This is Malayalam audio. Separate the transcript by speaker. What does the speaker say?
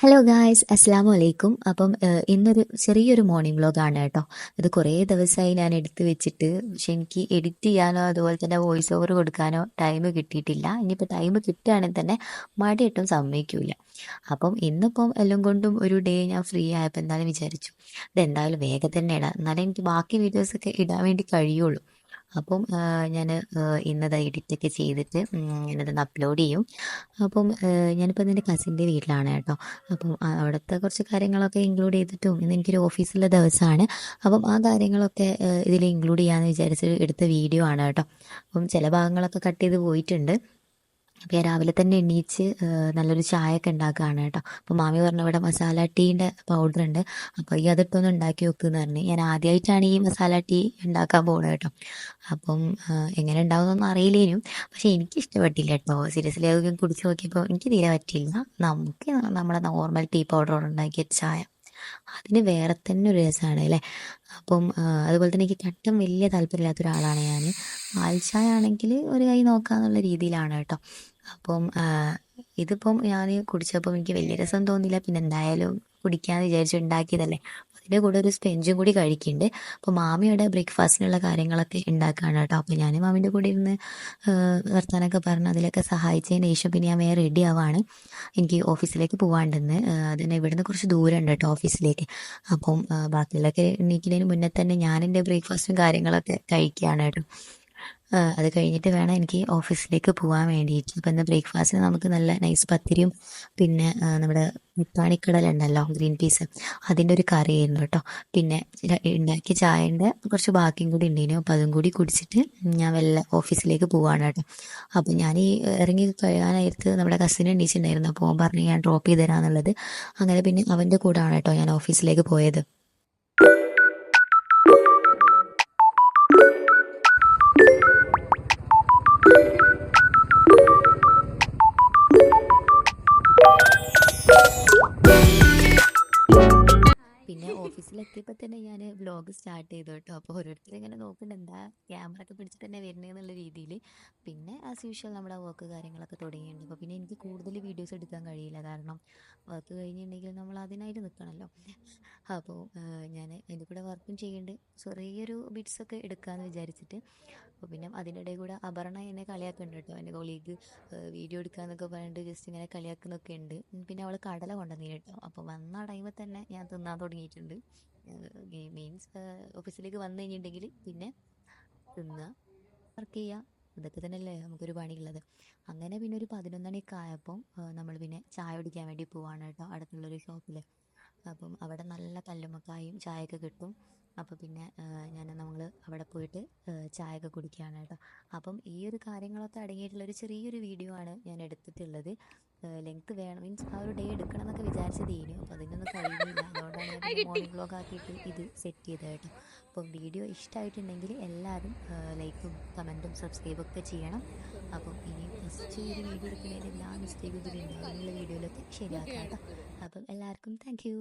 Speaker 1: ഹലോ ഗായ്സ്, അസ്സാം വലൈക്കും. അപ്പം ഇന്നൊരു ചെറിയൊരു മോർണിംഗ് വ്ലോഗാണ് കേട്ടോ. ഇത് കുറേ ദിവസമായി ഞാൻ എടുത്തു വെച്ചിട്ട്, പക്ഷെ എനിക്ക് എഡിറ്റ് ചെയ്യാനോ അതുപോലെ തന്നെ വോയിസ് ഓവർ കൊടുക്കാനോ ടൈം കിട്ടിയിട്ടില്ല. ഇനിയിപ്പോൾ ടൈം കിട്ടുകയാണെങ്കിൽ തന്നെ മടിയിട്ടും സമ്മതിക്കൂല. അപ്പം ഇന്നിപ്പം എല്ലാം കൊണ്ടും ഒരു ഡേ ഞാൻ ഫ്രീ ആയപ്പോൾ എന്തായാലും വിചാരിച്ചു ഇതെന്തായാലും വേഗം തന്നെ ഇടാം, എന്നാലേ എനിക്ക് ബാക്കി വീഡിയോസൊക്കെ ഇടാൻ വേണ്ടി കഴിയുള്ളൂ. അപ്പം ഞാൻ ഇന്നത് എഡിറ്റൊക്കെ ചെയ്തിട്ട് ഞാനതൊന്ന് അപ്ലോഡ് ചെയ്യും. അപ്പം ഞാനിപ്പോൾ എൻ്റെ കസിൻ്റെ വീട്ടിലാണ് കേട്ടോ. അപ്പം അവിടുത്തെ കുറച്ച് കാര്യങ്ങളൊക്കെ ഇൻക്ലൂഡ് ചെയ്തിട്ടും ഇന്ന് എനിക്കൊരു ഓഫീസിലെ ദിവസമാണ്. അപ്പം ആ കാര്യങ്ങളൊക്കെ ഇതിൽ ഇൻക്ലൂഡ് ചെയ്യാമെന്ന് വിചാരിച്ച് എടുത്ത വീഡിയോ ആണ് കേട്ടോ. അപ്പം ചില ഭാഗങ്ങളൊക്കെ കട്ട് ചെയ്ത് പോയിട്ടുണ്ട്. അപ്പോൾ ഞാൻ രാവിലെ തന്നെ എണീച്ച് നല്ലൊരു ചായയൊക്കെ ഉണ്ടാക്കുകയാണ് കേട്ടോ. അപ്പോൾ മാമി പറഞ്ഞു ഇവിടെ മസാല ടീൻ്റെ പൗഡർ ഉണ്ട്, അപ്പോൾ ഈ അതിട്ടൊന്ന് ഉണ്ടാക്കി വെക്കുമെന്ന് പറഞ്ഞ്. ഞാൻ ആദ്യമായിട്ടാണ് ഈ മസാല ടീ ഉണ്ടാക്കാൻ പോകുന്നത് കേട്ടോ. അപ്പം എങ്ങനെ ഉണ്ടാവുമെന്നൊന്നും അറിയില്ലേനും, പക്ഷേ എനിക്ക് ഇഷ്ടപ്പെട്ടില്ല കേട്ടോ. സീരിയസ്ലി അത് കുടിച്ച് നോക്കിയപ്പോൾ എനിക്ക് തീരെ പറ്റിയില്ല. നമുക്ക് നമ്മളെ നോർമൽ ടീ പൗഡർ ഉണ്ടാക്കിയ ചായ അതിന് വേറെ തന്നെ ഒരു രസമാണ് അല്ലേ. അപ്പം അതുപോലെ തന്നെ എനിക്ക് കട്ടൻ വലിയ താല്പര്യമില്ലാത്ത ഒരാളാണ് ഞാൻ. പാൽ ചായ ആണെങ്കിൽ ഒരു കൈ നോക്കാന്നുള്ള രീതിയിലാണ് കേട്ടോ. അപ്പം ഇതിപ്പം ഞാൻ കുടിച്ചപ്പോൾ എനിക്ക് വലിയ രസം തോന്നിയില്ല. പിന്നെ എന്തായാലും കുടിക്കാമെന്ന് വിചാരിച്ച് ഉണ്ടാക്കിയതല്ലേ. അതിൻ്റെ കൂടെ ഒരു സ്പെഞ്ചും കൂടി കഴിക്കുന്നുണ്ട്. അപ്പോൾ മാമിയുടെ ബ്രേക്ക്ഫാസ്റ്റിനുള്ള കാര്യങ്ങളൊക്കെ ഉണ്ടാക്കുകയാണ് കേട്ടോ. അപ്പോൾ ഞാൻ മാമിൻ്റെ കൂടെ ഇരുന്ന് വർത്താനൊക്കെ പറഞ്ഞ് അതിലൊക്കെ സഹായിച്ചതിന് ശേഷം പിന്നെ ഞാൻ വേറെ റെഡി ആവാണ്. എനിക്ക് ഓഫീസിലേക്ക് പോകാണ്ടെന്ന്. അതിന് ഇവിടുന്ന് കുറച്ച് ദൂരം ഉണ്ട് കേട്ടോ ഓഫീസിലേക്ക്. അപ്പം ബാക്കിയുള്ളതൊക്കെ എണീക്കുന്നതിന് മുന്നേ തന്നെ ഞാൻ എൻ്റെ ബ്രേക്ക്ഫാസ്റ്റും കാര്യങ്ങളൊക്കെ കഴിക്കുകയാണ് കേട്ടോ. അത് കഴിഞ്ഞിട്ട് വേണം എനിക്ക് ഓഫീസിലേക്ക് പോകാൻ വേണ്ടിയിട്ട്. അപ്പം ഇന്ന് ബ്രേക്ക്ഫാസ്റ്റിന് നമുക്ക് നല്ല നൈസ് പത്തിരിയും പിന്നെ നമ്മുടെ മുത്താണിക്കടലുണ്ടല്ലോ ഗ്രീൻ പീസ്, അതിൻ്റെ ഒരു കറിയായിരുന്നു കേട്ടോ. പിന്നെ ഉണ്ടാക്കിയ ചായൻ്റെ കുറച്ച് ബാക്കിയും കൂടി ഉണ്ടായിരുന്നു. അപ്പോൾ അതും കൂടി കുടിച്ചിട്ട് ഞാൻ വല്ല ഓഫീസിലേക്ക് പോവാണ് കേട്ടോ. അപ്പോൾ ഞാൻ ഈ ഇറങ്ങി കഴിയാനായിട്ട് നമ്മുടെ കസിൻ എണീച്ചിട്ടുണ്ടായിരുന്നു. അപ്പോൾ അവൻ പറഞ്ഞ് ഞാൻ ഡ്രോപ്പ് ചെയ്ത് തരാമെന്നുള്ളത്. അങ്ങനെ പിന്നെ അവൻ്റെ കൂടെയാണ് കേട്ടോ ഞാൻ ഓഫീസിലേക്ക് പോയത്. പിന്നെ ഓഫീസിലെത്തിയപ്പോൾ തന്നെ ഞാൻ വ്ലോഗ് സ്റ്റാർട്ട് ചെയ്തു കേട്ടോ. അപ്പോൾ ഓരോരുത്തർ ഇങ്ങനെ നോക്കുന്നുണ്ട് എന്താ ക്യാമറ ഒക്കെ പിടിച്ചിട്ട് തന്നെ വരുന്നതെന്നുള്ള രീതിയിൽ. പിന്നെ ആസ് യൂഷ്വൽ നമ്മുടെ വർക്ക് കാര്യങ്ങളൊക്കെ തുടങ്ങിയിട്ടുണ്ട്. അപ്പോൾ പിന്നെ എനിക്ക് കൂടുതൽ വീഡിയോസ് എടുക്കാൻ കഴിയില്ല, കാരണം വർക്ക് കഴിഞ്ഞിട്ടുണ്ടെങ്കിൽ നമ്മൾ അതിനായിട്ട് നിൽക്കണമല്ലോ. അപ്പോൾ ഞാൻ എൻ്റെ കൂടെ വർക്കും ചെയ്യുന്നുണ്ട്, ചെറിയൊരു ബിറ്റ്സൊക്കെ എടുക്കാമെന്ന് വിചാരിച്ചിട്ട്. അപ്പോൾ പിന്നെ അതിൻ്റെ ഇടയിൽ കൂടെ അപർണ എന്നെ കളിയാക്കുന്നുണ്ട് കേട്ടോ. എൻ്റെ കൊളീഗ് വീഡിയോ എടുക്കാമെന്നൊക്കെ പറഞ്ഞിട്ട് ജസ്റ്റ് ഇങ്ങനെ കളിയാക്കുന്നൊക്കെ ഉണ്ട്. പിന്നെ അവൾ കടല കൊണ്ടുവന്നിന് കേട്ടോ. അപ്പോൾ വന്ന ടൈമിൽ തന്നെ ഞാൻ തിന്നാൻ തുടങ്ങിയിട്ടുണ്ട്. മീൻസ് ഓഫീസിലേക്ക് വന്നു കഴിഞ്ഞിട്ടുണ്ടെങ്കിൽ പിന്നെ തിന്നുക, വർക്ക് ചെയ്യുക, ഇതൊക്കെ തന്നെയല്ലേ നമുക്കൊരു പണിയുള്ളത്. അങ്ങനെ പിന്നെ ഒരു 11 മണിയൊക്കെ ആയപ്പം നമ്മൾ പിന്നെ ചായ കുടിക്കാൻ വേണ്ടി പോവാണ് കേട്ടോ അടുത്തുള്ളൊരു ഷോപ്പിൽ. അപ്പം അവിടെ നല്ല കല്ലുമ്മക്കായും ചായയൊക്കെ കിട്ടും. അപ്പോൾ പിന്നെ നമ്മൾ അവിടെ പോയിട്ട് ചായയൊക്കെ കുടിക്കുകയാണ് കേട്ടോ. അപ്പം ഈ ഒരു കാര്യങ്ങളൊക്കെ അടങ്ങിയിട്ടുള്ളൊരു ചെറിയൊരു വീഡിയോ ആണ് ഞാൻ എടുത്തിട്ടുള്ളത്. ലെങ്ത്ത് വേണം, മീൻസ് ആ ഒരു ഡേ എടുക്കണം എന്നൊക്കെ വിചാരിച്ചത് കഴിഞ്ഞു. അപ്പോൾ അതിനൊന്നും കഴിയുന്നില്ല. അതുകൊണ്ടാണ് ഞാൻ പിന്നെ മോർണിംഗ് വ്ലോഗ് ആക്കിയിട്ട് ഇത് സെറ്റ് ചെയ്തത് കേട്ടോ. അപ്പം വീഡിയോ ഇഷ്ടമായിട്ടുണ്ടെങ്കിൽ എല്ലാവരും ലൈക്കും കമൻറ്റും സബ്സ്ക്രൈബൊക്കെ ചെയ്യണം. അപ്പം ഇനി ഫസ്റ്റ് ഒരു വീഡിയോ എടുക്കുന്നതിന് എല്ലാ മിസ്റ്റേക്കും ഇതിൽ ഉണ്ടാകുന്നുള്ള വീഡിയോയിലൊക്കെ ശരിയാക്കാം കേട്ടോ. അപ്പം എല്ലാവർക്കും താങ്ക് യു.